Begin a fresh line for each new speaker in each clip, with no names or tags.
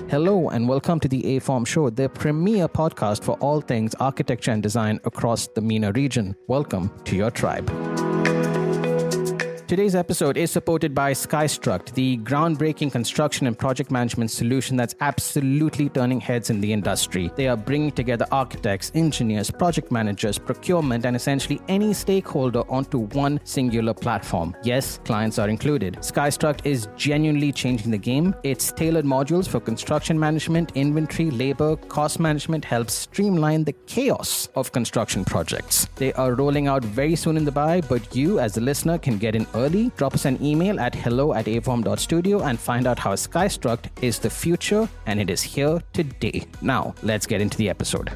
Hello and welcome to the aForm Show, the premier podcast for all things architecture and design across the MENA region. Welcome to your tribe. Today's episode is supported by SkyStruct, the groundbreaking construction and project management solution that's absolutely turning heads in the industry. They are bringing together architects, engineers, project managers, procurement, and essentially any stakeholder onto one singular platform. Yes, clients are included. SkyStruct is genuinely changing the game. Its tailored modules for construction management, inventory, labor, cost management helps streamline the chaos of construction projects. They are rolling out very soon in Dubai, but you as a listener can get in early. Drop us an email at hello@aform.studio and find out how SkyStruct is the future, and it is here today. Now, let's get into the episode.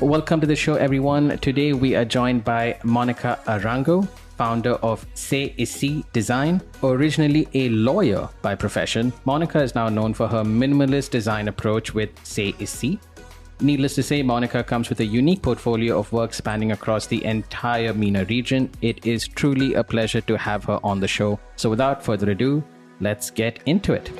Welcome to the show, everyone. Today we are joined by Monica Arango, founder of C'est Ici Design. Originally a lawyer by profession, Monica is now known for her minimalist design approach with C'est Ici. Needless to say, Monica comes with a unique portfolio of work spanning across the entire MENA region. It is truly a pleasure to have her on the show. So without further ado, let's get into it.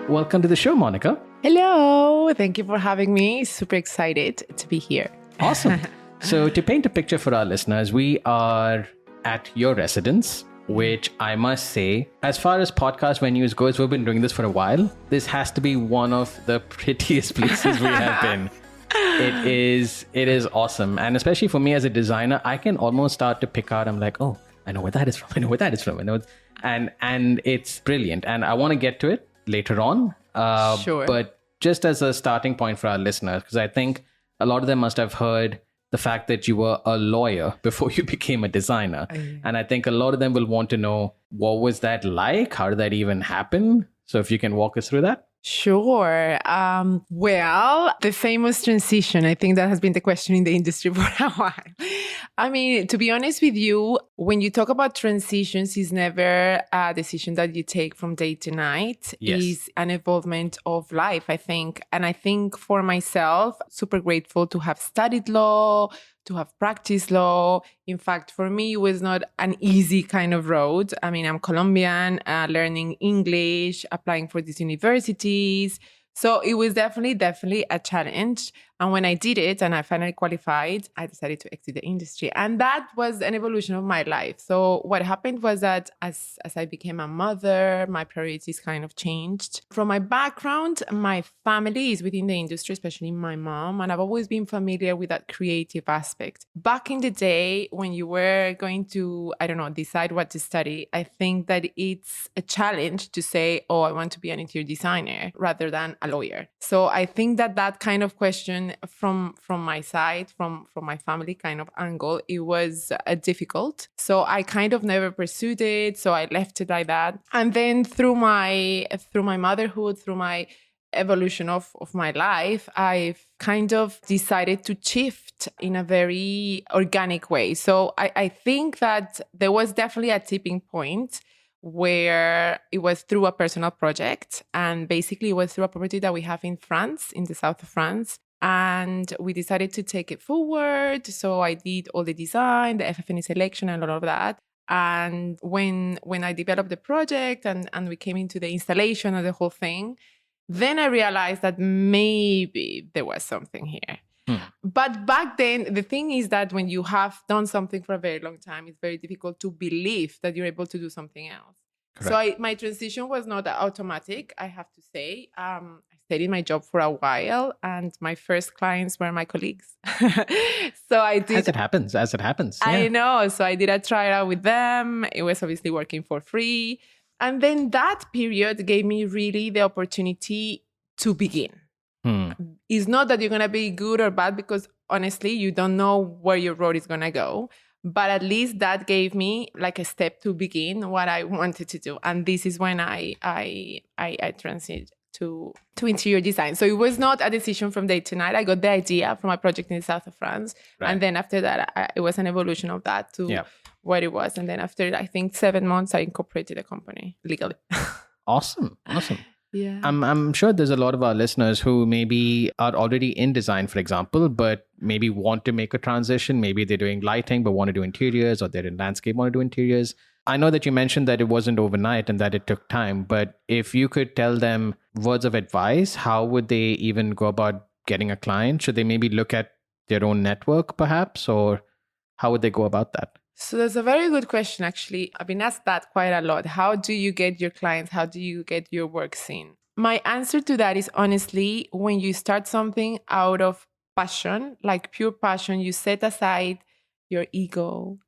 Welcome to the show, Monica.
Hello. Thank you for having me. Super excited to be here.
Awesome. So to paint a picture for our listeners, we are at your residence, which I must say, as far as podcast venues goes, we've been doing this for a while. This has to be one of the prettiest places we have been. It is awesome. And especially for me as a designer, I can almost start to pick out, I'm like, oh, I know where that is from. I know where that is from. And it's brilliant. And I want to get to it later on.
Sure.
But just as a starting point for our listeners, because I think a lot of them must have heard the fact that you were a lawyer before you became a designer. And I think a lot of them will want to know, what was that like? How did that even happen? So if you can walk us through that.
Sure. Well, the famous transition, I think that has been the question in the industry for a while. I mean, to be honest with you, when you talk about transitions, it's never a decision that you take from day to night.
Yes.
It's an evolvement of life, I think. And I think for myself, super grateful to have studied law, to have practiced law. In fact, for me, it was not an easy kind of road. I mean, I'm Colombian, learning English, applying for these universities. So it was definitely a challenge. And when I did it and I finally qualified, I decided to exit the industry. And that was an evolution of my life. So what happened was that as I became a mother, my priorities kind of changed. From my background, my family is within the industry, especially my mom. And I've always been familiar with that creative aspect. Back in the day, when you were going to, decide what to study, I think that it's a challenge to say, oh, I want to be an interior designer rather than a lawyer. So I think that kind of question from my side, from my family kind of angle, it was difficult. So I kind of never pursued it. So I left it like that. And then through my motherhood, through my evolution of my life, I've kind of decided to shift in a very organic way. So I think that there was definitely a tipping point where it was through a personal project. And basically it was through a property that we have in France, in the south of France. And we decided to take it forward. So I did all the design, the FF&E selection and all of that. And when I developed the project and we came into the installation of the whole thing, then I realized that maybe there was something here. But back then, the thing is that when you have done something for a very long time, it's very difficult to believe that you're able to do something else. Correct. So my transition was not automatic, I have to say. I stayed in my job for a while and my first clients were my colleagues. So I did... As
it happens. Yeah.
I know. So I did a trial with them. It was obviously working for free. And then that period gave me really the opportunity to begin. It's not that you're going to be good or bad because honestly, you don't know where your road is going to go. But at least that gave me like a step to begin what I wanted to do. And this is when I transited to interior design. So it was not a decision from day to night. I got the idea from a project in the south of France. Right. And then after that, it was an evolution of that to what it was. And then after, I think 7 months, I incorporated the company legally.
Awesome.
Yeah.
I'm sure there's a lot of our listeners who maybe are already in design, for example, but maybe want to make a transition. Maybe they're doing lighting, but want to do interiors, or they're in landscape, want to do interiors. I know that you mentioned that it wasn't overnight and that it took time, but if you could tell them words of advice, how would they even go about getting a client? Should they maybe look at their own network perhaps, or how would they go about that?
So that's a very good question, actually. I've been asked that quite a lot. How do you get your clients? How do you get your work seen? My answer to that is honestly, when you start something out of passion, like pure passion, you set aside your ego.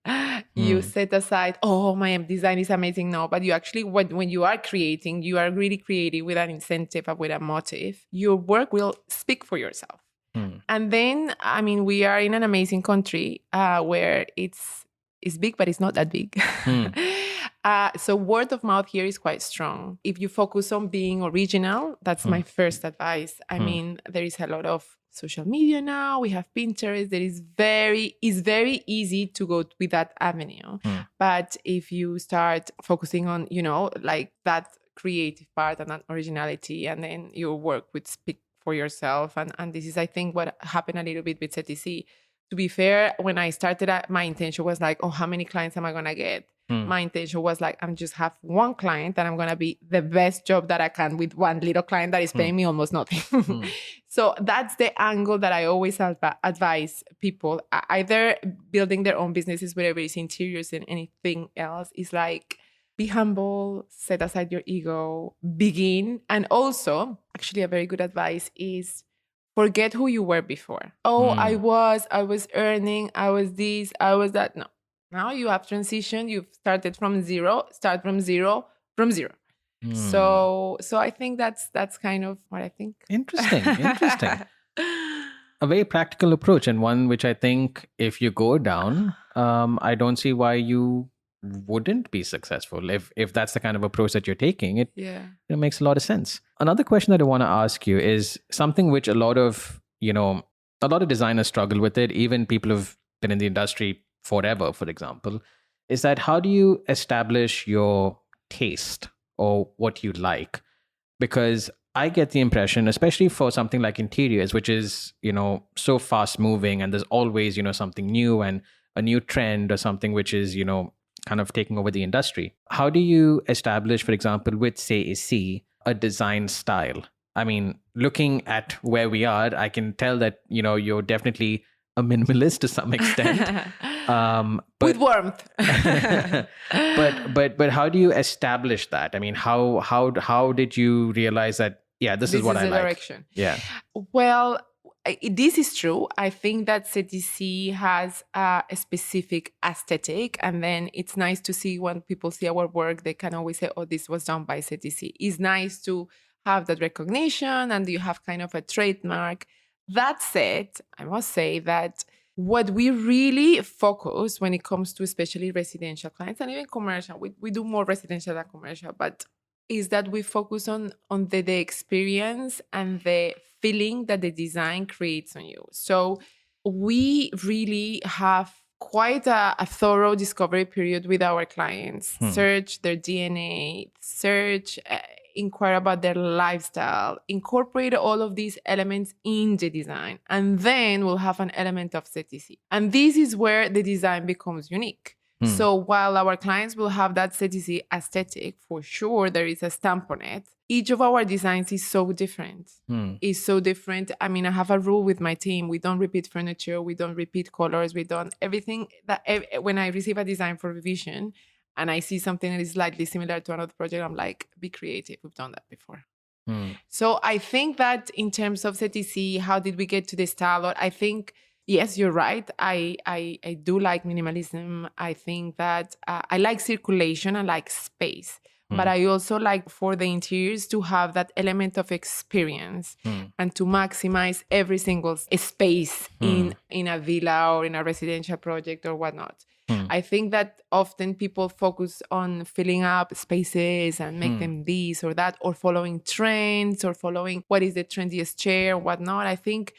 You set aside, oh, my design is amazing. No, but you actually, when you are creating, you are really creative with an incentive and with a motive. Your work will speak for yourself. And then, I mean, we are in an amazing country where it's big, but it's not that big. So word of mouth here is quite strong. If you focus on being original, that's my first advice. I mean, there is a lot of social media now. We have Pinterest. It's very easy to go with that avenue. But if you start focusing on, like that creative part and that originality, and then your work would speak for yourself. And this is, I think, what happened a little bit with C'est Ici. To be fair, when I started, my intention was like, oh, how many clients am I going to get? My intention was like, I'm just have one client and I'm going to be the best job that I can with one little client that is paying me almost nothing. So that's the angle that I always advise people. Either building their own businesses, whatever is interiors and anything else, is like, be humble, set aside your ego, begin. And also, actually, a very good advice is forget who you were before. Oh, I was earning, I was this, I was that. No. Now you have transitioned, you've started from zero, start from zero. So I think that's kind of what I think.
Interesting. A very practical approach, and one which I think if you go down, I don't see why you wouldn't be successful. If that's the kind of approach that you're taking, it makes a lot of sense. Another question that I want to ask you is something which a lot of designers struggle with it, even people who've been in the industry forever, for example, is that how do you establish your taste or what you like? Because I get the impression, especially for something like interiors, which is, so fast moving, and there's always, something new and a new trend or something which is, kind of taking over the industry. How do you establish, for example, with C'est Ici, a design style? I mean, looking at where we are, I can tell that, you're definitely a minimalist to some extent.
With warmth.
but how do you establish that? I mean, how did you realize that, this is what I like?
Direction.
Yeah.
Well, this is true. I think that C'est Ici has a specific aesthetic, and then it's nice to see when people see our work, they can always say, oh, this was done by C'est Ici. It's nice to have that recognition, and you have kind of a trademark. That said, I must say that what we really focus when it comes to especially residential clients and even commercial, we do more residential than commercial, but is that we focus on the experience and the feeling that the design creates on you. So we really have quite a thorough discovery period with our clients. Search their DNA, inquire about their lifestyle, incorporate all of these elements in the design, and then we'll have an element of C'est Ici. And this is where the design becomes unique. So while our clients will have that C'est Ici aesthetic, for sure there is a stamp on it, each of our designs is so different. Is so different. I mean, I have a rule with my team. We don't repeat furniture. We don't repeat colors. We don't everything that when I receive a design for revision and I see something that is slightly similar to another project, I'm like, be creative. We've done that before. So I think that in terms of C'est Ici, how did we get to the style? I think, yes, you're right. I do like minimalism. I think that I like circulation. I like space. But I also like for the interiors to have that element of experience and to maximize every single space in a villa or in a residential project or whatnot. I think that often people focus on filling up spaces and make them this or that, or following trends or following what is the trendiest chair or whatnot. I think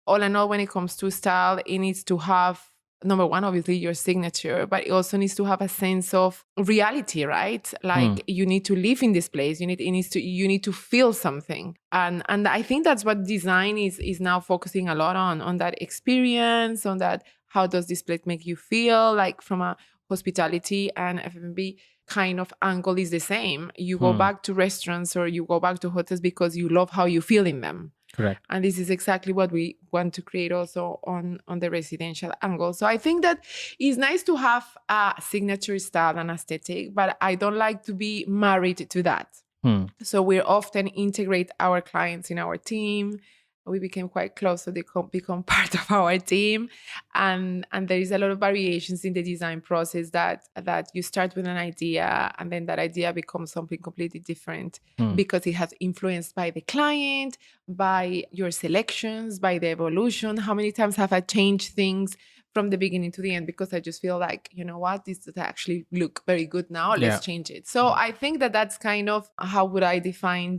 all in all, when it comes to style, it needs to have, number one, obviously your signature, but it also needs to have a sense of reality, right? Like you need to live in this place. You need to feel something. And I think that's what design is now focusing a lot on that experience, on that, how does this place make you feel? Like from a hospitality and F&B kind of angle is the same. You go back to restaurants or you go back to hotels because you love how you feel in them.
Correct.
And this is exactly what we want to create also on the residential angle. So I think that it's nice to have a signature style and aesthetic, but I don't like to be married to that. So we often integrate our clients in our team. We became quite close, so they become part of our team. And there is a lot of variations in the design process that you start with an idea and then that idea becomes something completely different because it has influenced by the client, by your selections, by the evolution. How many times have I changed things from the beginning to the end because I just feel like, you know what, this does actually look very good now. Let's change it. So I think that that's kind of how would I define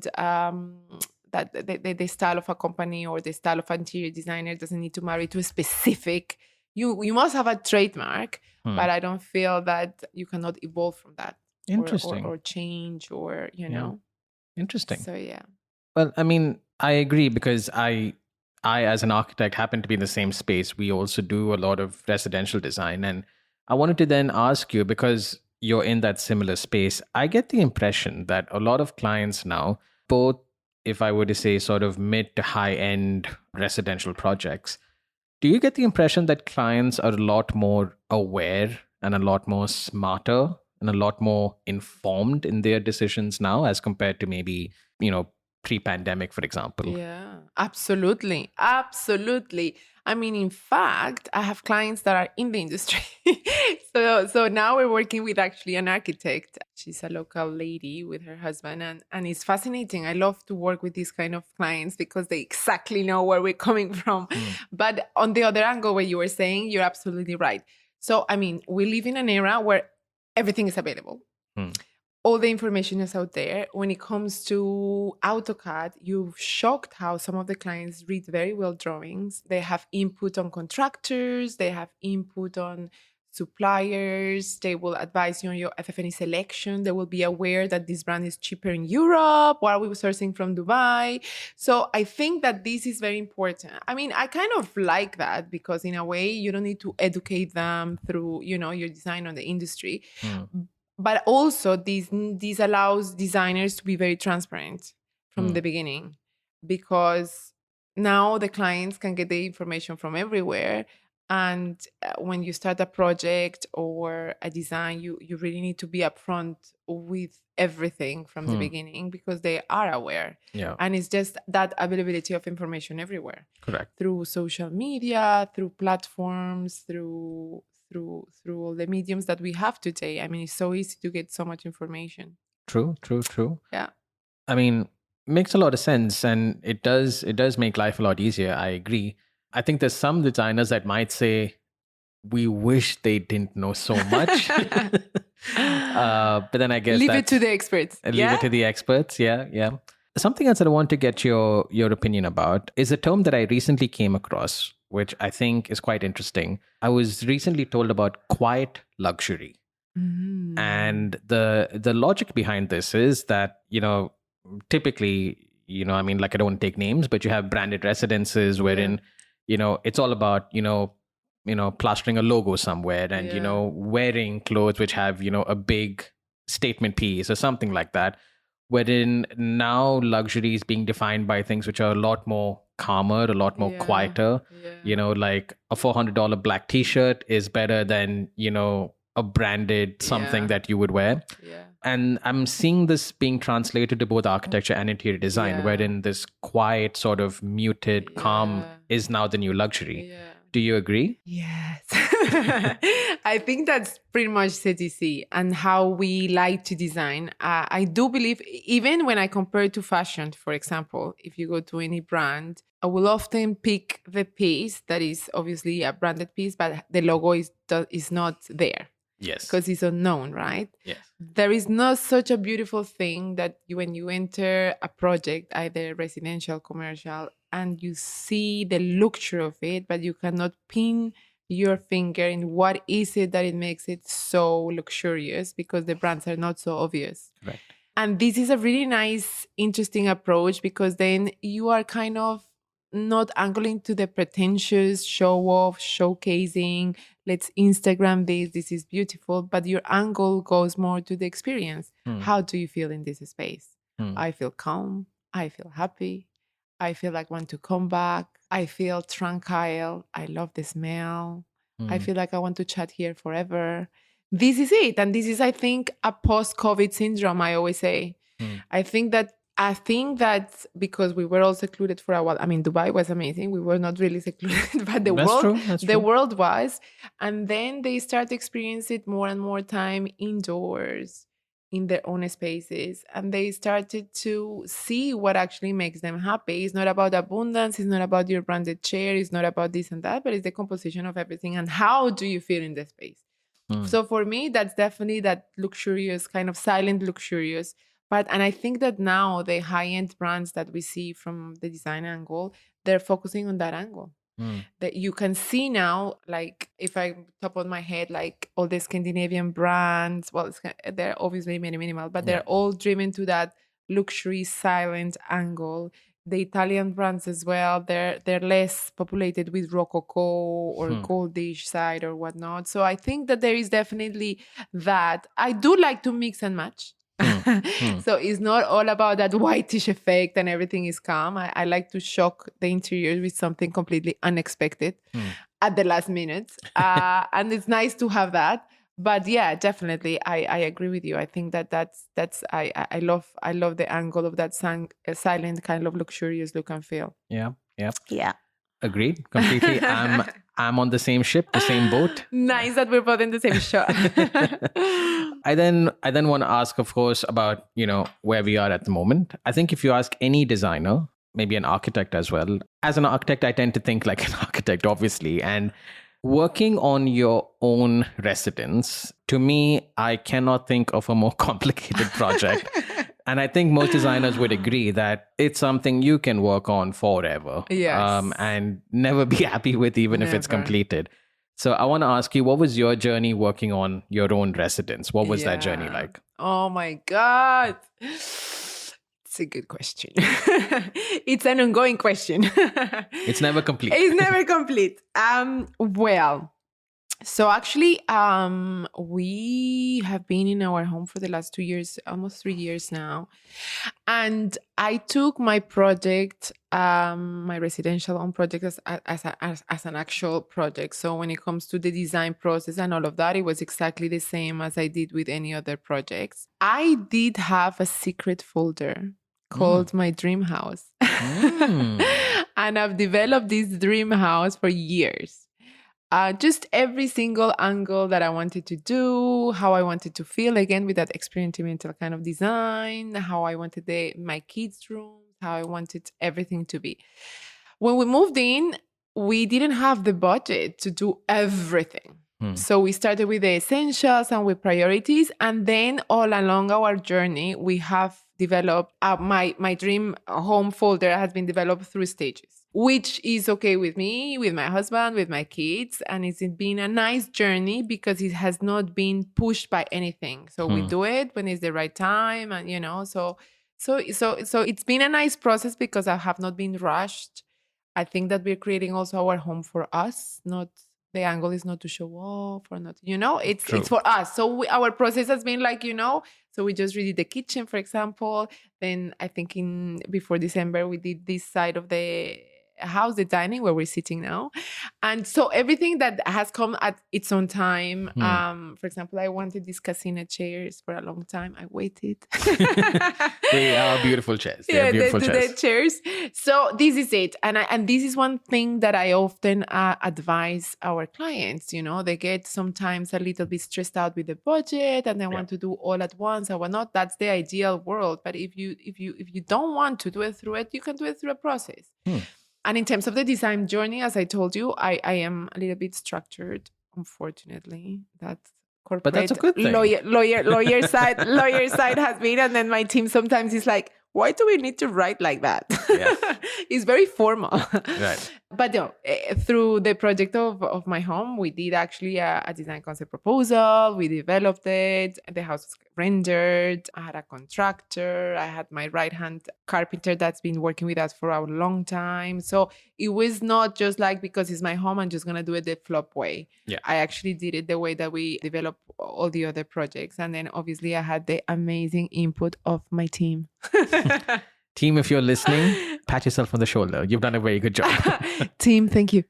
that the style of a company or the style of interior designer doesn't need to marry to a specific. You must have a trademark, but I don't feel that you cannot evolve from that.
Interesting.
Or change or, you know.
Interesting.
So, yeah.
Well, I mean, I agree because I as an architect happen to be in the same space. We also do a lot of residential design. And I wanted to then ask you, because you're in that similar space, I get the impression that a lot of clients now, both if I were to say sort of mid to high end residential projects, do you get the impression that clients are a lot more aware and a lot more smarter and a lot more informed in their decisions now as compared to maybe, pre-pandemic, for example?
Yeah, absolutely. Absolutely. I mean, in fact, I have clients that are in the industry. So now we're working with actually an architect. She's a local lady with her husband, and it's fascinating. I love to work with these kind of clients because they exactly know where we're coming from. But on the other angle, what you were saying, you're absolutely right. So, I mean, we live in an era where everything is available. All the information is out there. When it comes to AutoCAD, you're shocked how some of the clients read very well drawings. They have input on contractors. They have input on suppliers. They will advise you on your FF&E selection. They will be aware that this brand is cheaper in Europe while we were sourcing from Dubai. So I think that this is very important. I mean, I kind of like that because in a way, you don't need to educate them through, your design on the industry. But also, this allows designers to be very transparent from the beginning, because now the clients can get the information from everywhere. And when you start a project or a design, you really need to be upfront with everything from the beginning because they are aware.
Yeah.
And it's just that availability of information everywhere.
Correct.
Through social media, through platforms, through all the mediums that we have today. I mean, it's so easy to get so much information.
True.
Yeah.
I mean, makes a lot of sense, and it does make life a lot easier. I agree. I think there's some designers that might say, we wish they didn't know so much. But then I guess
leave it to the experts.
Leave it to the experts. Yeah. Something else that I want to get your opinion about is a term that I recently came across, which I think is quite interesting. I was recently told about quiet luxury. And the logic behind this is that, typically, I mean, like, I don't want to take names, but you have branded residences wherein, it's all about, plastering a logo somewhere and, wearing clothes which have, a big statement piece or something like that. Wherein now luxury is being defined by things which are a lot more calmer, a lot more quieter. Like a $400 black t-shirt is better than, a branded something that you would wear. And I'm seeing this being translated to both architecture and interior design, wherein this quiet, sort of muted, calm is now the new luxury. Do you agree?
Yes. I think that's pretty much C'est Ici and how we like to design. I do believe, even when I compare it to fashion, for example, if you go to any brand, I will often pick the piece that is obviously a branded piece, but the logo is not there.
Yes.
Because it's unknown, right?
Yes.
There is not such a beautiful thing that when you enter a project, either residential, commercial, and you see the luxury of it, but you cannot pin your finger in what is it that it makes it so luxurious, because the brands are not so obvious.
Right.
And this is a really nice, interesting approach, because then you are kind of not angling to the pretentious show-off, showcasing, let's Instagram this is beautiful, but your angle goes more to the experience. How do you feel in this space? I feel calm, I feel happy, I feel like I want to come back, I feel tranquil, I love the smell, I feel like I want to chat here forever. This is it. And this is, I think, a post-COVID syndrome, I always say. I think that because we were all secluded for a while. I mean, Dubai was amazing. We were not really secluded, but the world was. And then they start experiencing it more and more time indoors in their own spaces. And they started to see what actually makes them happy. It's not about abundance. It's not about your branded chair. It's not about this and that, but it's the composition of everything. And how do you feel in the space? So for me, that's definitely that luxurious, kind of silent luxurious. And I think that now the high-end brands that we see from the design angle, they're focusing on that angle. That you can see now, like if I top of my head, like all the Scandinavian brands, well, they're obviously minimal, but they're all driven to that luxury, silent angle. The Italian brands as well, they're less populated with Rococo or goldish side or whatnot. So I think that there is definitely that. I do like to mix and match. So it's not all about that whitish effect and everything is calm. I like to shock the interior with something completely unexpected at the last minute. And it's nice to have that. But yeah, definitely, I agree with you. I think that's I love the angle of that silent kind of luxurious look and feel.
Yeah.
Agreed completely.
I'm on the same ship, the same boat.
Nice that we're both in the same shot.
I then want to ask, of course, about where we are at the moment. I think if you ask any designer, maybe an architect as well. As an architect, I tend to think like an architect, obviously, and working on your own residence, to me, I cannot think of a more complicated project. And I think most designers would agree that it's something you can work on forever.
Yes.
And never be happy with, even if it's completed. So I want to ask you, what was your journey working on your own residence? What was that journey like?
Oh my God. It's a good question. It's an ongoing question.
It's never complete.
It's never complete. Well, so actually, we have been in our home for the last 2 years, almost 3 years now. And I took my project, my residential home project as an actual project. So when it comes to the design process and all of that, it was exactly the same as I did with any other projects. I did have a secret folder called my dream house. And I've developed this dream house for years. Just every single angle that I wanted to do, how I wanted to feel, again, with that experimental kind of design, how I wanted my kids' rooms, how I wanted everything to be. When we moved in, we didn't have the budget to do everything. So we started with the essentials and with priorities. And then all along our journey, we have developed my dream home folder has been developed through stages, which is okay with me, with my husband, with my kids. And it's been a nice journey because it has not been pushed by anything. So we do it when it's the right time. And, so it's been a nice process because I have not been rushed. I think that we're creating also our home for us, not the angle is not to show off or not, it's for us. So our process has been like, so we just redid the kitchen, for example. Then I think before December, we did this side of the house, the dining where we're sitting now. And so everything that has come at its own time. For example, I wanted these casino chairs for a long time. I waited.
They are beautiful chairs.
They're chairs. So this is it. And this is one thing that I often advise our clients. They get sometimes a little bit stressed out with the budget and they want to do all at once and whatnot. That's the ideal world. But if you don't want to do it through it, you can do it through a process. And in terms of the design journey, as I told you, I am a little bit structured, unfortunately. That's corporate.
But that's a good thing.
Lawyer side has been. And then my team sometimes is like, why do we need to write like that?
Yeah.
It's very formal.
Right.
But no, through the project of my home, we did actually a design concept proposal. We developed it. The house was rendered. I had a contractor. I had my right-hand carpenter that's been working with us for a long time. So it was not just like, because it's my home, I'm just going to do it the flop way.
Yeah.
I actually did it the way that we develop all the other projects. And then obviously I had the amazing input of my team.
Team, if you're listening, pat yourself on the shoulder. You've done a very good job.
Team, thank you.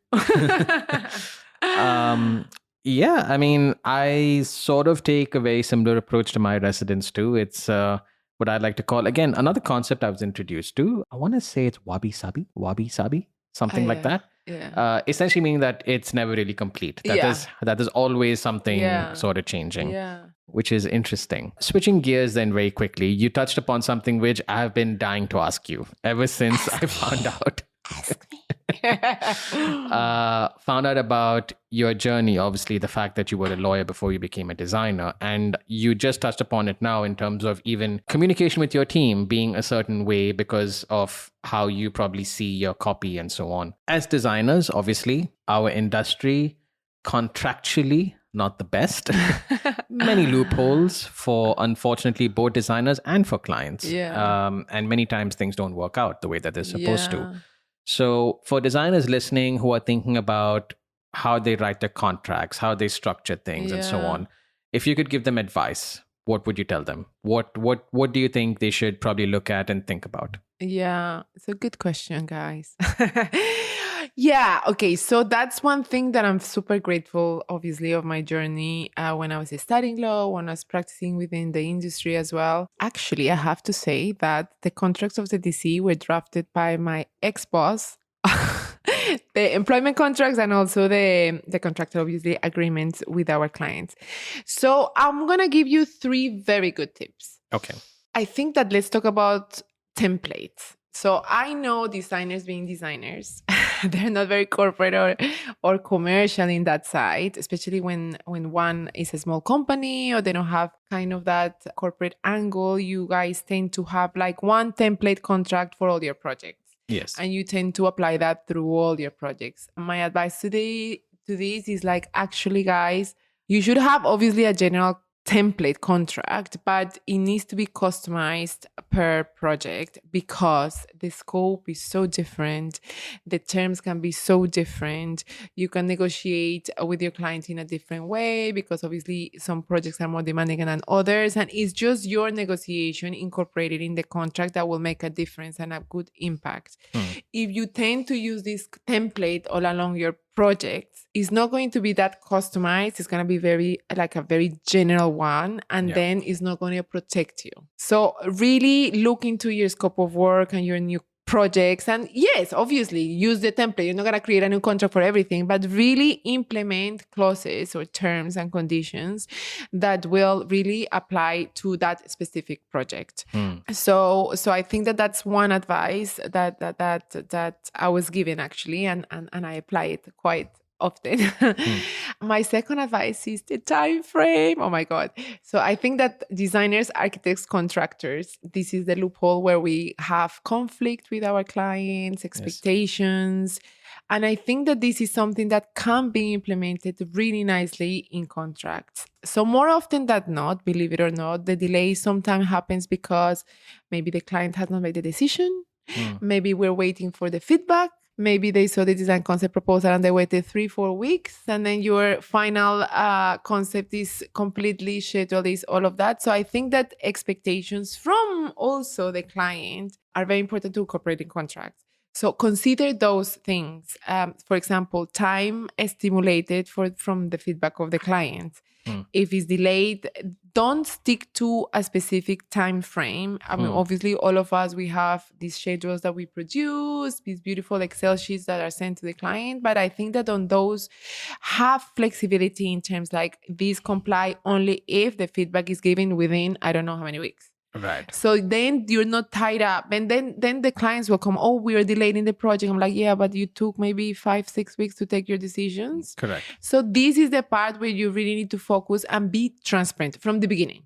Yeah, I mean, I sort of take a very similar approach to my residents too. It's what I like to call, again, another concept I was introduced to. I want to say it's wabi-sabi, something like that.
Yeah.
Essentially meaning that it's never really complete. That is always something sort of changing.
Yeah.
Which is interesting. Switching gears then very quickly, you touched upon something which I've been dying to ask you ever since I found out.
Ask me.
Found out about your journey, obviously the fact that you were a lawyer before you became a designer, and you just touched upon it now in terms of even communication with your team being a certain way because of how you probably see your copy and so on. As designers, obviously, our industry contractually not the best. Many loopholes for, unfortunately, both designers and for clients.
Yeah.
And many times things don't work out the way that they're supposed to. So for designers listening who are thinking about how they write their contracts, how they structure things and so on, if you could give them advice, what would you tell them? What do you think they should probably look at and think about?
Yeah, it's a good question, guys. Yeah, okay. So that's one thing that I'm super grateful, obviously, of my journey when I was studying law, when I was practicing within the industry as well. Actually, I have to say that the contracts of the DC were drafted by my ex-boss, the employment contracts and also the contractual, obviously, agreements with our clients. So I'm going to give you 3 very good tips.
Okay.
I think that let's talk about templates. So I know designers being designers, they're not very corporate or commercial in that side, especially when one is a small company or they don't have kind of that corporate angle. You guys tend to have like one template contract for all your projects.
Yes.
And you tend to apply that through all your projects. My advice today to this is like, actually, guys, you should have obviously a general template contract, but it needs to be customized per project because the scope is so different. The terms can be so different. You can negotiate with your client in a different way because obviously some projects are more demanding than others. And it's just your negotiation incorporated in the contract that will make a difference and a good impact. If you tend to use this template all along your projects, it's not going to be that customized. It's going to be very general one, and then it's not going to protect you. So really look into your scope of work and your new projects. And yes, obviously use the template. You're not going to create a new contract for everything, but really implement clauses or terms and conditions that will really apply to that specific project. So I think that that's one advice that I was given actually, and I apply it quite often. My second advice is the time frame. Oh my God. So I think that designers, architects, contractors, this is the loophole where we have conflict with our clients, expectations. Yes. And I think that this is something that can be implemented really nicely in contracts. So more often than not, believe it or not, the delay sometimes happens because maybe the client has not made the decision. Maybe we're waiting for the feedback. Maybe they saw the design concept proposal and they waited 3-4 weeks, and then your final concept is completely scheduled, is all of that. So I think that expectations from also the client are very important to incorporate in contracts. So consider those things. For example, time stimulated from the feedback of the client. If it's delayed, don't stick to a specific time frame. I mean, obviously, all of us, we have these schedules that we produce, these beautiful Excel sheets that are sent to the client. But I think that on those, have flexibility in terms like these comply only if the feedback is given within, I don't know how many weeks.
Right.
So then you're not tied up. And then the clients will come, oh, we are delayed in the project. I'm like, yeah, but you took maybe 5-6 weeks to take your decisions.
Correct.
So this is the part where you really need to focus and be transparent from the beginning.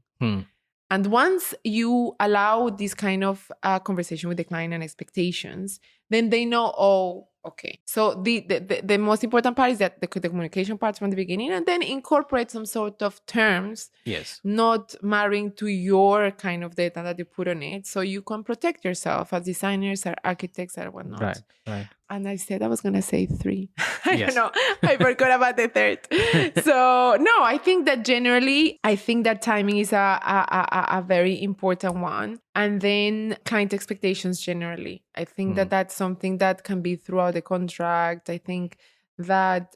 And once you allow this kind of conversation with the client and expectations, then they know, oh, okay. So the most important part is that the communication part from the beginning, and then incorporate some sort of terms,
Yes.
not marrying to your kind of data that you put on it. So you can protect yourself as designers or architects or whatnot.
Right.
And I said I was going to say 3. I
Yes.
don't know. I forgot about the 3rd. So no, I think that generally, I think that timing is a very important one. And then client expectations generally. I think that that's something that can be throughout the contract. I think that,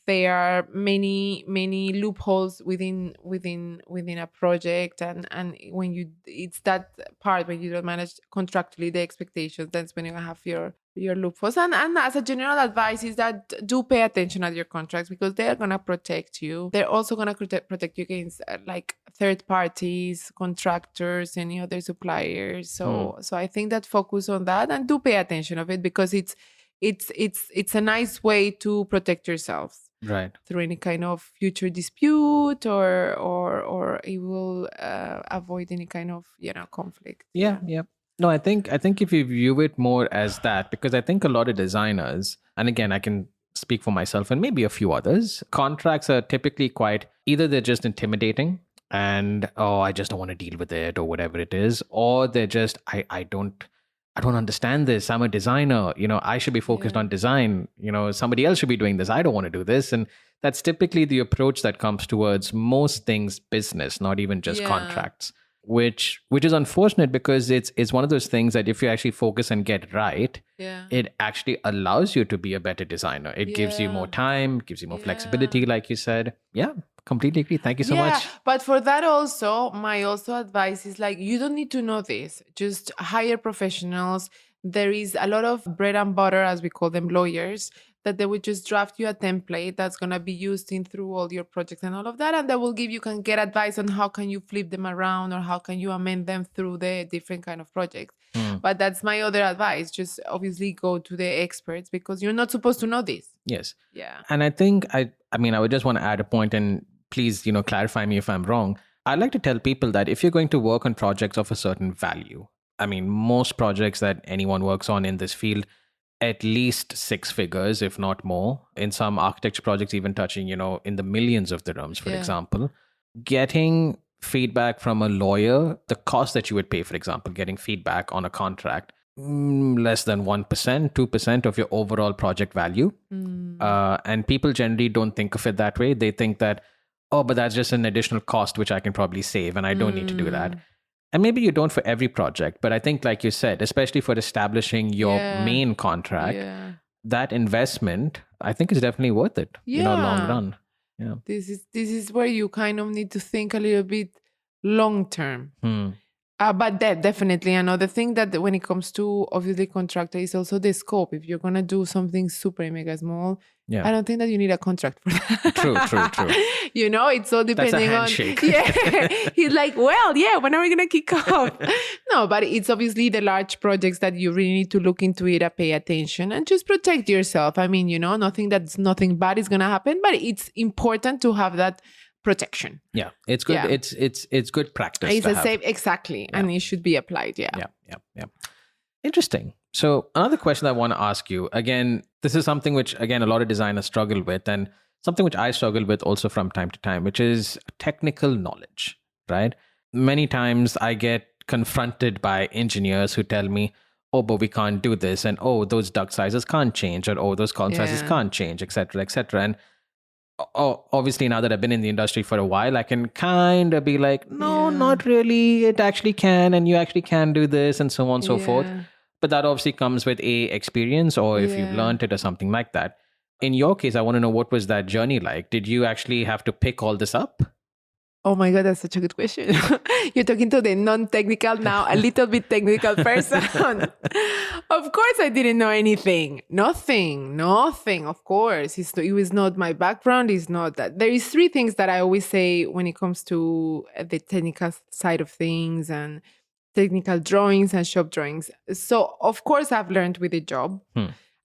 there are many loopholes within a project, and when it's that part when you don't manage contractually the expectations, that's when you have your loopholes. And as a general advice is that do pay attention at your contracts, because they're gonna protect you. They're also gonna protect you against like third parties, contractors, any other suppliers. So I think that focus on that and do pay attention of it, because it's a nice way to protect yourselves,
right,
through any kind of future dispute, or it will avoid any kind of conflict.
Yeah. No, I think if you view it more as that, because I think a lot of designers, and again, I can speak for myself and maybe a few others, contracts are typically quite, either they're just intimidating and, oh, I just don't want to deal with it or whatever it is, or they're just, I don't understand this. I'm a designer, I should be focused on design, somebody else should be doing this. I don't want to do this. And that's typically the approach that comes towards most things business, not even just contracts, which is unfortunate, because it's one of those things that if you actually focus and get right, it actually allows you to be a better designer. It gives you more time, gives you more flexibility, like you said. Yeah, completely agree. Thank you so much.
But for that also, my advice is like, you don't need to know this. Just hire professionals. There is a lot of bread and butter, as we call them, lawyers, that they would just draft you a template that's going to be used through all your projects and all of that. And that will can get advice on how can you flip them around, or how can you amend them through the different kind of projects. But that's my other advice. Just obviously go to the experts, because you're not supposed to know this.
Yes.
Yeah.
And I think, I would just want to add a point, and please, clarify me if I'm wrong. I like to tell people that if you're going to work on projects of a certain value, most projects that anyone works on in this field, at least 6 figures, if not more. In some architecture projects, even touching, in the millions of dirhams, for example. Getting feedback from a lawyer, the cost that you would pay, for example, getting feedback on a contract, less than 1%, 2% of your overall project value. And people generally don't think of it that way. They think that, oh, but that's just an additional cost, which I can probably save, and I don't need to do that. And maybe you don't for every project, but I think, like you said, especially for establishing your main contract, that investment, I think, is definitely worth it, long run. Yeah.
This is where you kind of need to think a little bit long term. But that definitely another thing that when it comes to obviously contractor is also the scope. If you're going to do something super mega small, I don't think that you need a contract for that.
True.
It's all depending on. He's like, well, when are we going to kick off? No, but it's obviously the large projects that you really need to look into it and pay attention and just protect yourself. Nothing bad is going to happen, but it's important to have that protection.
Yeah, it's good. It's good practice.
It's a safe, exactly, and it should be applied. Yeah.
Interesting. So another question I want to ask you, again, this is something which, again, a lot of designers struggle with, and something which I struggle with also from time to time, which is technical knowledge, right? Many times I get confronted by engineers who tell me, oh, but we can't do this, and oh, those duct sizes can't change, or oh, those column sizes can't change, etc., etc. And obviously, now that I've been in the industry for a while, I can kind of be like, no, not really. It actually can, and you actually can do this, and so on and so forth. But that obviously comes with experience, or if you've learned it or something like that. In your case, I want to know, what was that journey like? Did you actually have to pick all this up?
Oh my God, that's such a good question. You're talking to the non-technical, now a little bit technical person. Of course, I didn't know anything. Nothing. Of course. It was not my background. It's not that. There is 3 things that I always say when it comes to the technical side of things and technical drawings and shop drawings. So, of course, I've learned with the job.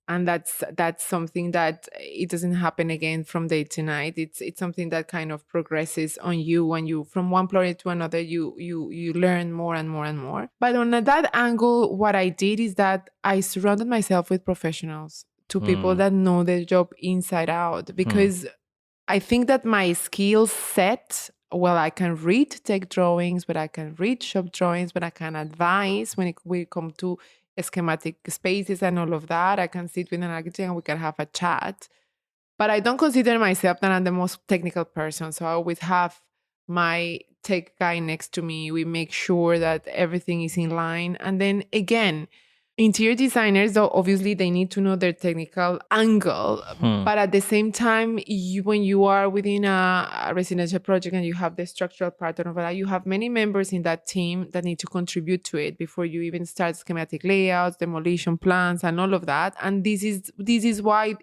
And that's something that it doesn't happen again from day to night. It's something that kind of progresses on you when you from one project to another. You learn more and more and more. But on that angle, what I did is that I surrounded myself with professionals, to people that know their job inside out, because I think that my skill set, well, I can read tech drawings, but I can read shop drawings, but I can advise when we come to schematic spaces and all of that. I can sit with an architect and we can have a chat. But I don't consider myself that I'm the most technical person. So I always have my tech guy next to me. We make sure that everything is in line. And then again, interior designers, though, obviously they need to know their technical angle. But at the same time, when you are within a residential project and you have the structural part of that, you have many members in that team that need to contribute to it before you even start schematic layouts, demolition plans, and all of that. And this is why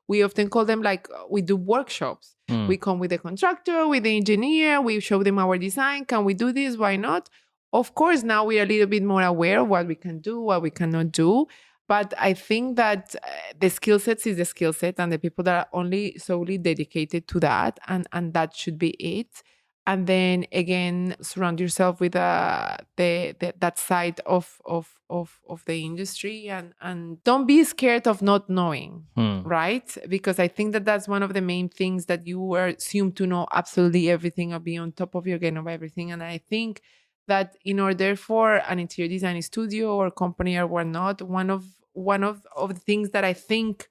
we often call them, like, we do workshops. We come with the contractor, with the engineer, we show them our design. Can we do this? Why not? Of course, now we are a little bit more aware of what we can do, what we cannot do. But I think that the skill sets is the skill set, and the people that are only solely dedicated to that, and that should be it. And then again, surround yourself with that side of the industry, and don't be scared of not knowing, right? Because I think that that's one of the main things, that you are assumed to know absolutely everything or be on top of your game of everything. And I think that in order for an interior design studio or company or whatnot, one of the things that I think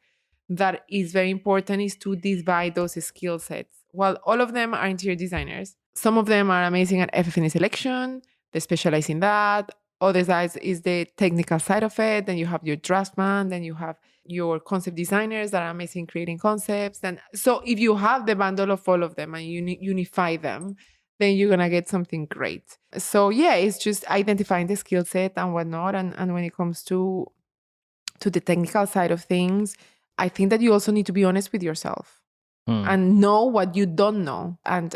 that is very important is to divide those skill sets. Well, all of them are interior designers. Some of them are amazing at FF&E selection. They specialize in that. Other side is the technical side of it. Then you have your draftsman. Then you have your concept designers that are amazing creating concepts. And so if you have the bundle of all of them and you unify them, then you're going to get something great. So yeah, it's just identifying the skill set and whatnot. And when it comes to the technical side of things, I think that you also need to be honest with yourself and know what you don't know, and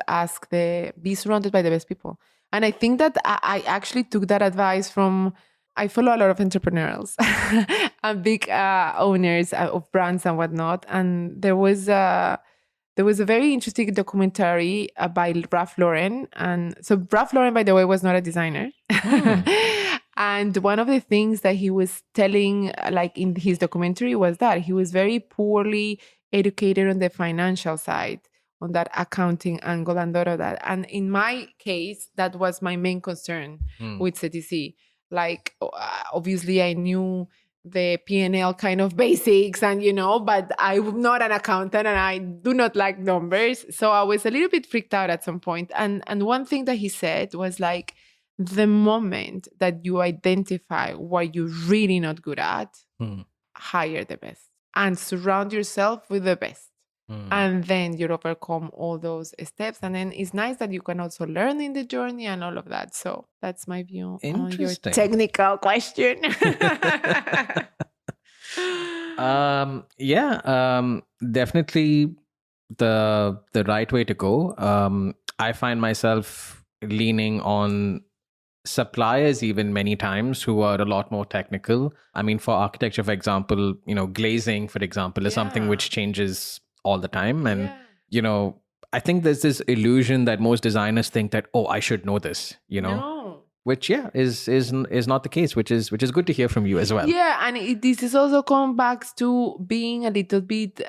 be surrounded by the best people. And I think that I actually took that advice from, I follow a lot of entrepreneurs and big owners of brands and whatnot. And there was a very interesting documentary by Ralph Lauren. And so Ralph Lauren, by the way, was not a designer. And one of the things that he was telling, like in his documentary, was that he was very poorly educated on the financial side, on that accounting angle and all of that. And in my case, that was my main concern with CTC. Like, obviously I knew the P&L kind of basics and, but I'm not an accountant and I do not like numbers. So I was a little bit freaked out at some point. And one thing that he said was like, the moment that you identify what you're really not good at, hire the best and surround yourself with the best. And then you overcome all those steps. And then it's nice that you can also learn in the journey and all of that. So that's my view on your technical question.
Definitely the right way to go. I find myself leaning on suppliers even many times who are a lot more technical. I mean, for architecture, for example, glazing, for example, is something which changes all the time. And, I think there's this illusion that most designers think that, oh, I should know this,
No.
Which, is not the case, which is good to hear from you as well.
Yeah. And this is also come back to being a little bit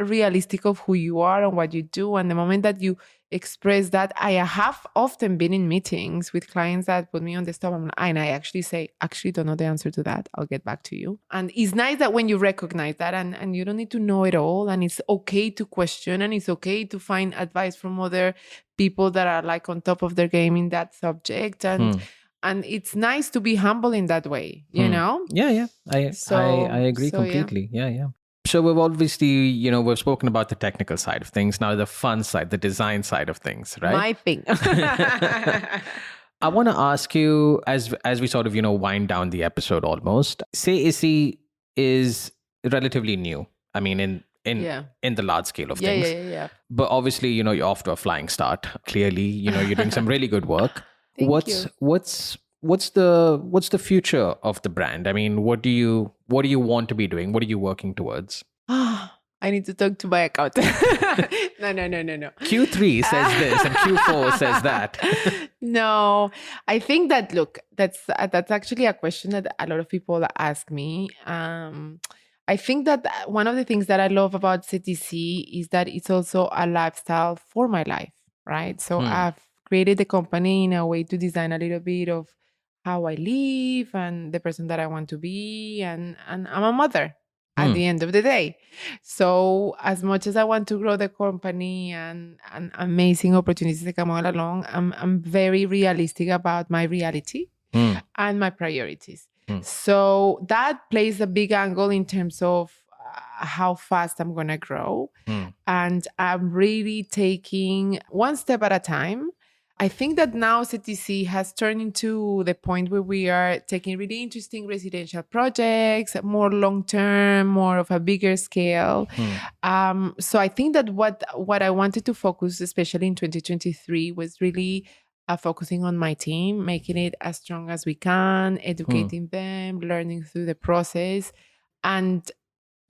realistic of who you are and what you do. And the moment that you express that, I have often been in meetings with clients that put me on the spot, and I actually say, don't know the answer to that. I'll get back to you. And it's nice that when you recognize that, and you don't need to know it all, and it's okay to question, and it's okay to find advice from other people that are like on top of their game in that subject. And it's nice to be humble in that way, know?
Yeah. I agree completely. Yeah. So we've obviously, we've spoken about the technical side of things. Now the fun side, the design side of things, right?
My thing.
I want to ask you, as we sort of, wind down the episode almost, C'est Ici is relatively new. I mean, in the large scale of things.
Yeah.
But obviously, you're off to a flying start. Clearly, you're doing some really good work.
Thank you.
What's what's the future of the brand? I mean, what do you want to be doing? What are you working towards?
I need to talk to my accountant. No.
Q3 says this and Q4 says that.
No, I think that, look, that's actually a question that a lot of people ask me. I think that one of the things that I love about CTC is that it's also a lifestyle for my life, right? So I've created the company in a way to design a little bit of how I live and the person that I want to be. And I'm a mother at the end of the day. So as much as I want to grow the company and amazing opportunities that come all along, I'm very realistic about my reality and my priorities. So that plays a big angle in terms of how fast I'm going to grow. And I'm really taking one step at a time. I think that now CTC has turned into the point where we are taking really interesting residential projects, more long-term, more of a bigger scale. So I think that what I wanted to focus, especially in 2023, was really focusing on my team, making it as strong as we can, educating them, learning through the process, and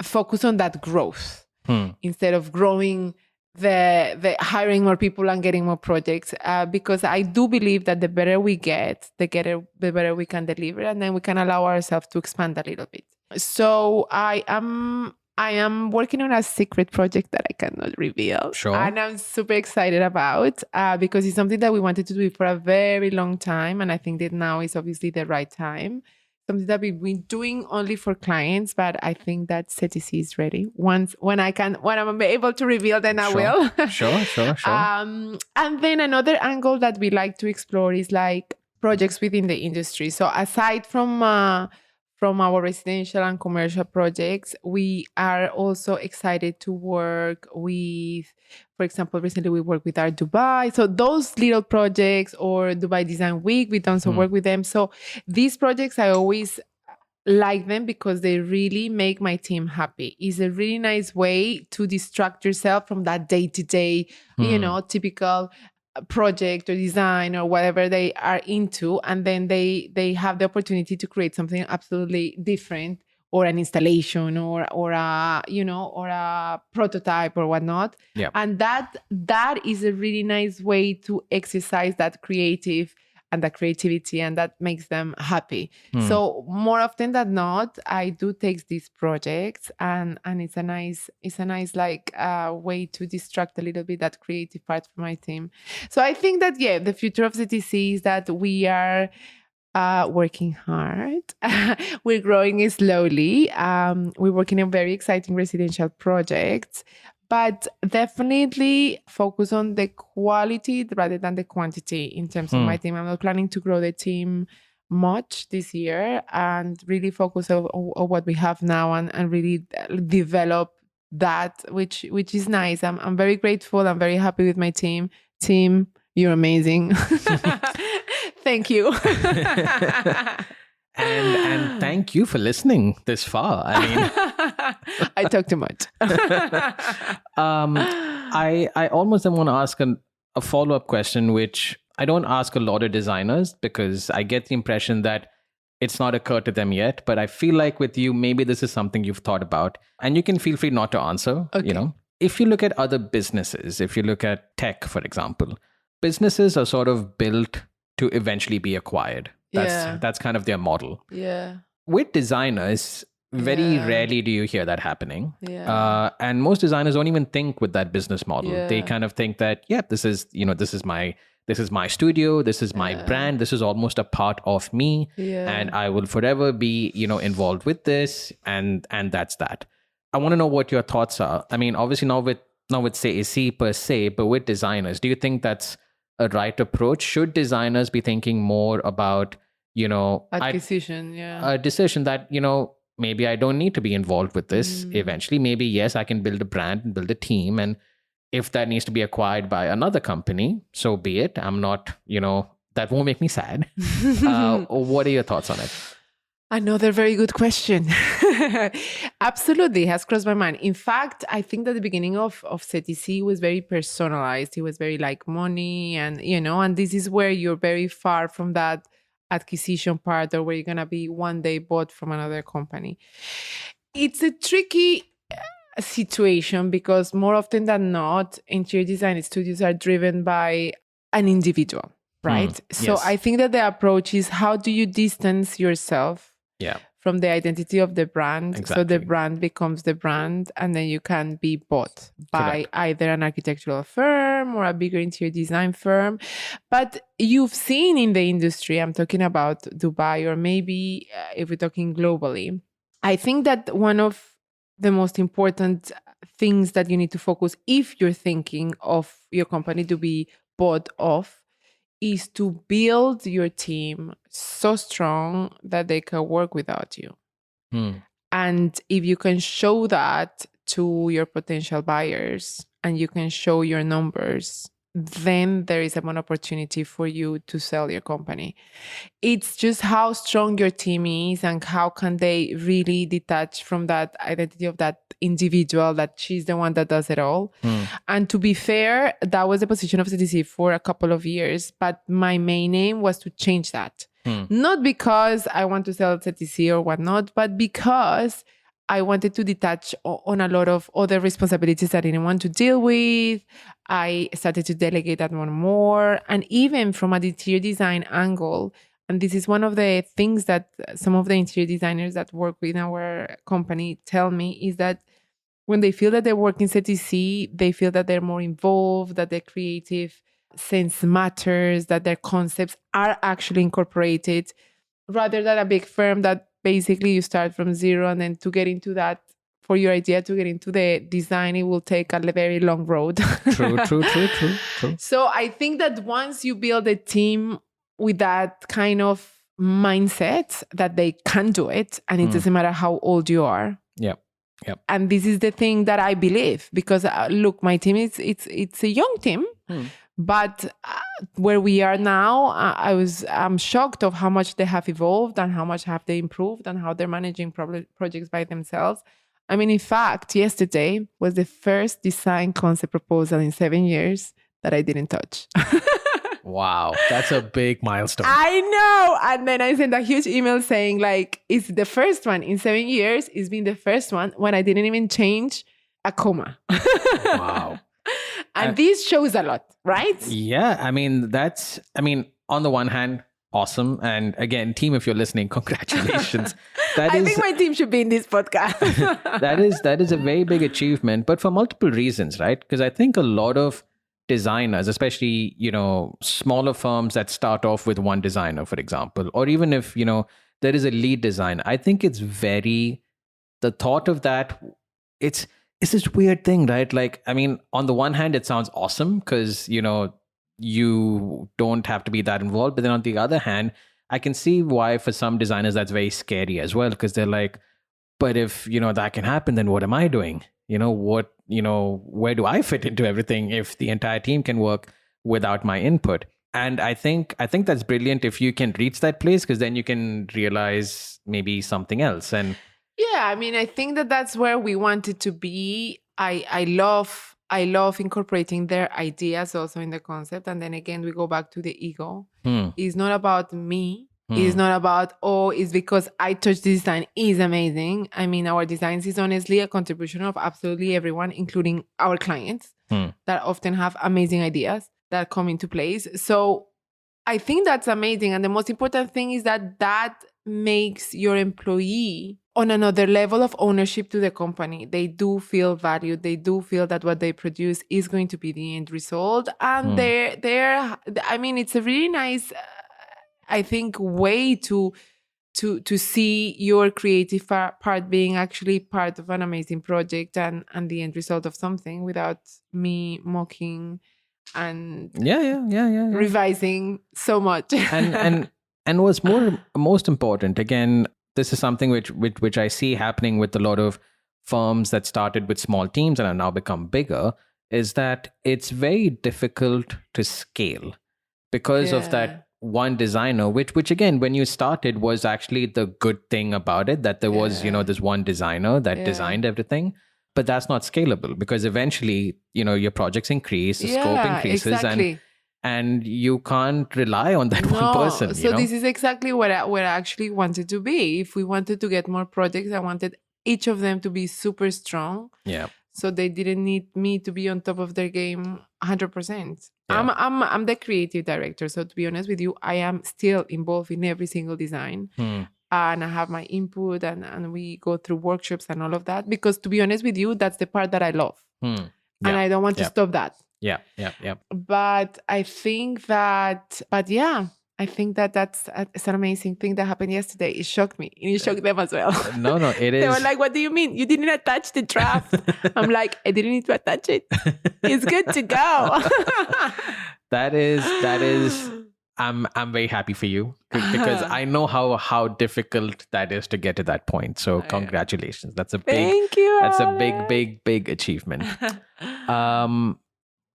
focus on that growth instead of growing the hiring more people and getting more projects, because I do believe that the better we get, the better we can deliver, and then we can allow ourselves to expand a little bit. So I am working on a secret project that I cannot reveal.
Sure.
And I'm super excited about because it's something that we wanted to do for a very long time, and I think that now is obviously the right time. Something that we've been doing only for clients, but I think that CTC is ready. When I'm able to reveal, then I will.
Sure.
And then another angle that we like to explore is like projects within the industry. So aside from our residential and commercial projects, we are also excited to work with, for example, recently we worked with Art Dubai. So those little projects, or Dubai Design Week, we done some work with them. So these projects, I always like them because they really make my team happy. It's a really nice way to distract yourself from that day-to-day, typical project or design or whatever they are into, and then they have the opportunity to create something absolutely different, or an installation or a prototype or whatnot.
Yeah.
And that is a really nice way to exercise that creative and that creativity, and that makes them happy. So more often than not, I do take these projects, and it's a nice like way to distract a little bit that creative part from my team. So I think that the future of CTC is that we are working hard. We're growing slowly. We're working on very exciting residential projects, but definitely focus on the quality rather than the quantity in terms of my team. I'm not planning to grow the team much this year, and really focus on what we have now, and really develop that, which is nice. I'm very grateful. I'm very happy with my team. Team, you're amazing. Thank you.
And thank you for listening this far. I mean,
I talk too much.
I almost want to ask a follow-up question, which I don't ask a lot of designers, because I get the impression that it's not occurred to them yet. But I feel like with you, maybe this is something you've thought about, and you can feel free not to answer.
Okay.
If you look at other businesses, if you look at tech, for example, businesses are sort of built to eventually be acquired. That's kind of their model.
Yeah.
With designers, very rarely do you hear that happening.
Yeah.
And most designers don't even think with that business model.
Yeah.
They kind of think that, this is my studio, this is my brand, this is almost a part of me, and I will forever be, involved with this, and that's that. I want to know what your thoughts are. I mean, obviously not with C'est Ici per se, but with designers, do you think that's a right approach? Should designers be thinking more about,
acquisition,
a decision that, maybe I don't need to be involved with this eventually. Maybe, yes, I can build a brand and build a team. And if that needs to be acquired by another company, so be it. I'm not, that won't make me sad. What are your thoughts on it?
Another very good question. Absolutely, has crossed my mind. In fact, I think that the beginning of CTC was very personalized. It was very like money, and and this is where you're very far from that acquisition part, or where you're going to be one day bought from another company. It's a tricky situation because more often than not, interior design studios are driven by an individual, right? So
yes.
I think that the approach is, how do you distance yourself from the identity of the brand?
Exactly.
So the brand becomes the brand, and then you can be bought by either an architectural firm or a bigger interior design firm. But you've seen in the industry, I'm talking about Dubai, or maybe if we're talking globally, I think that one of the most important things that you need to focus if you're thinking of your company to be bought off is to build your team so strong that they can work without you. And if you can show that to your potential buyers and you can show your numbers, then there is an opportunity for you to sell your company. It's just how strong your team is and how can they really detach from that identity of that individual, that she's the one that does it all. And to be fair, that was the position of CTC for a couple of years, but my main aim was to change that. Not because I want to sell CTC or whatnot, but because I wanted to detach on a lot of other responsibilities that I didn't want to deal with. I started to delegate that more. And even from an interior design angle, and this is one of the things that some of the interior designers that work with our company tell me, is that when they feel that they work in CTC, they feel that they're more involved, that their creative sense matters, that their concepts are actually incorporated, rather than a big firm that basically you start from zero, and then to get into that, for your idea to get into the design, it will take a very long road.
True.
So I think that once you build a team with that kind of mindset that they can do it, and it doesn't matter how old you are.
Yep.
And this is the thing that I believe, because look, my team it's a young team. But where we are now, I'm shocked of how much they have evolved and how much have they improved and how they're managing projects by themselves. I mean, in fact, yesterday was the first design concept proposal in 7 years that I didn't touch.
Wow, that's a big milestone.
I know. And then I sent a huge email saying, like, it's the first one in 7 years. It's been the first one when I didn't even change a comma.
Wow.
And this shows a lot, right?
Yeah, I mean, on the one hand, awesome. And again, team, if you're listening, congratulations.
I think my team should be in this podcast.
that is a very big achievement, but for multiple reasons, right? Because I think a lot of designers, especially, smaller firms that start off with one designer, for example, or even if, there is a lead designer, I think the thought of that, it's this weird thing, right? Like, I mean, on the one hand, it sounds awesome because, you don't have to be that involved. But then on the other hand, I can see why for some designers that's very scary as well, because they're like, but if, that can happen, then what am I doing? Where do I fit into everything if the entire team can work without my input? And I think that's brilliant if you can reach that place, because then you can realize maybe something else. And
yeah, I mean, I think that that's where we wanted to be. I love incorporating their ideas also in the concept. And then again, we go back to the ego. It's not about me. It's not about, it's because I touched this design. It's amazing. I mean, our designs is honestly a contribution of absolutely everyone, including our clients that often have amazing ideas that come into place. So I think that's amazing. And the most important thing is that makes your employee on another level of ownership to the company. They do feel valued. They do feel that what they produce is going to be the end result. And I mean, it's a really nice, I think, way to see your creative part being actually part of an amazing project and the end result of something, without me mocking and revising so much.
and what's most important, again, this is something which I see happening with a lot of firms that started with small teams and have now become bigger, is that it's very difficult to scale because of that one designer, which again, when you started, was actually the good thing about it, that there was, this one designer that designed everything. But that's not scalable, because eventually, your projects increase, the scope increases.
Exactly.
And you can't rely on that one person.
So this is exactly where I actually wanted to be. If we wanted to get more projects, I wanted each of them to be super strong.
Yeah.
So they didn't need me to be on top of their game 100%.
Yeah.
I'm the creative director. So to be honest with you, I am still involved in every single design. And I have my input and we go through workshops and all of that. Because to be honest with you, that's the part that I love. And I don't want to stop that.
Yeah.
But I think that, I think that that's it's an amazing thing that happened yesterday. It shocked me. And it shocked them as well.
No, it is.
They were like, what do you mean? You didn't attach the draft. I'm like, I didn't need to attach it. It's good to go.
That is, I'm very happy for you because I know how difficult that is to get to that point. So congratulations. That's a big,
thank you,
that's
Alex.
a big achievement.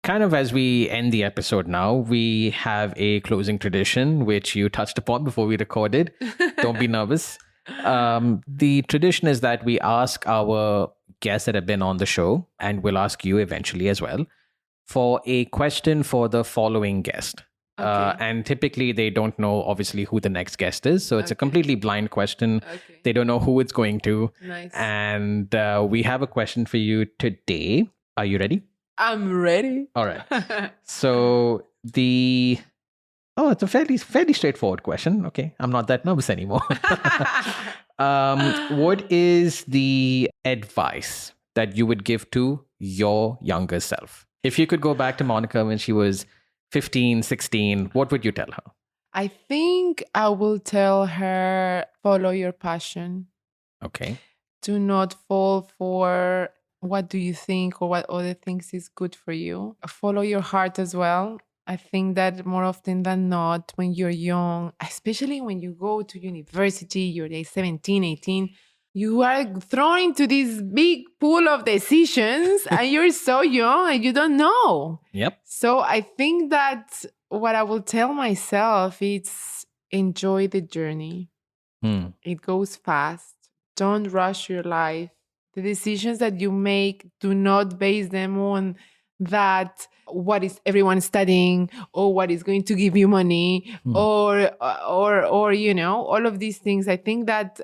Kind of as we end the episode now, we have a closing tradition, which you touched upon before we recorded. Don't be nervous. The tradition is that we ask our guests that have been on the show, and we'll ask you eventually as well, for a question for the following guest. And typically they don't know, obviously, who the next guest is. So it's a completely blind question. They don't know who it's going to.
Nice.
And we have a question for you today. Are you ready?
I'm ready.
All right. So it's a fairly straightforward question. Okay. I'm not that nervous anymore. What is the advice that you would give to your younger self? If you could go back to Monica when she was 15, 16, what would you tell her?
I think I will tell her, follow your passion.
Okay.
Do not fall for what do you think or what other things is good for you. Follow your heart as well. I think that more often than not, when you're young, especially when you go to university, you're like 17, 18, you are thrown into this big pool of decisions and you're so young and you don't know.
Yep.
So I think that what I will tell myself is enjoy the journey. It goes fast. Don't rush your life. The decisions that you make, do not base them on that what is everyone studying or what is going to give you money or you know, all of these things. I think that's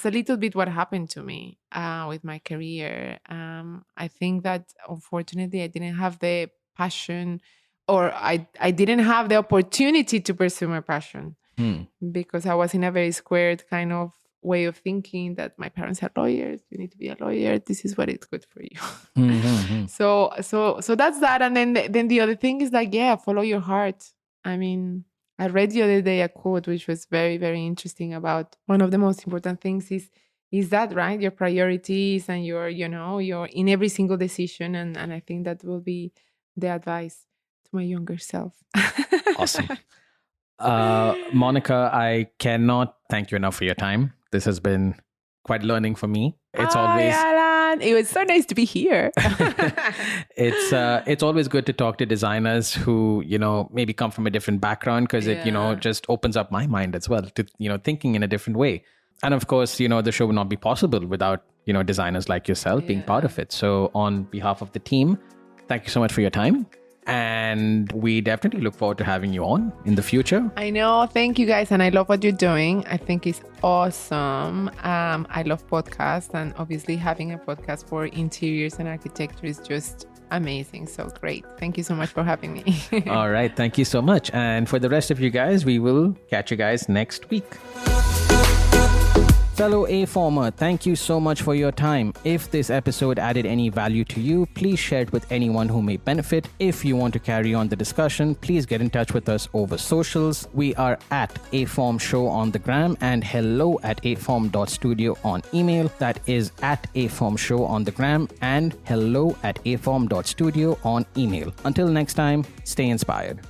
a little bit what happened to me with my career. I think that unfortunately I didn't have the passion or I didn't have the opportunity to pursue my passion because I was in a very squared kind of way of thinking that my parents are lawyers. You need to be a lawyer. This is what is good for you. So that's that. And then the other thing is like, follow your heart. I mean, I read the other day a quote which was very, very interesting about one of the most important things is that, right? Your priorities and your in every single decision. And I think that will be the advice to my younger self.
Awesome. Monica, I cannot thank you enough for your time. This has been quite learning for me. It's always
Alan. It was so nice to be here.
It's always good to talk to designers who, maybe come from a different background because it, just opens up my mind as well to, thinking in a different way. And of course, the show would not be possible without, designers like yourself being part of it. So on behalf of the team, thank you so much for your time. And we definitely look forward to having you on in the future.
I know. Thank you, guys. And I love what you're doing. I think it's awesome. I love podcasts. And obviously having a podcast for interiors and architecture is just amazing. So great. Thank you so much for having me.
All right. Thank you so much. And for the rest of you guys, we will catch you guys next week. Fellow aFormer, thank you so much for your time. If this episode added any value to you, please share it with anyone who may benefit. If you want to carry on the discussion, please get in touch with us over socials. We are at aForm Show on the gram and hello@aForm.studio on email. That is at aForm Show on the gram and hello@aForm.studio on email. Until next time, stay inspired.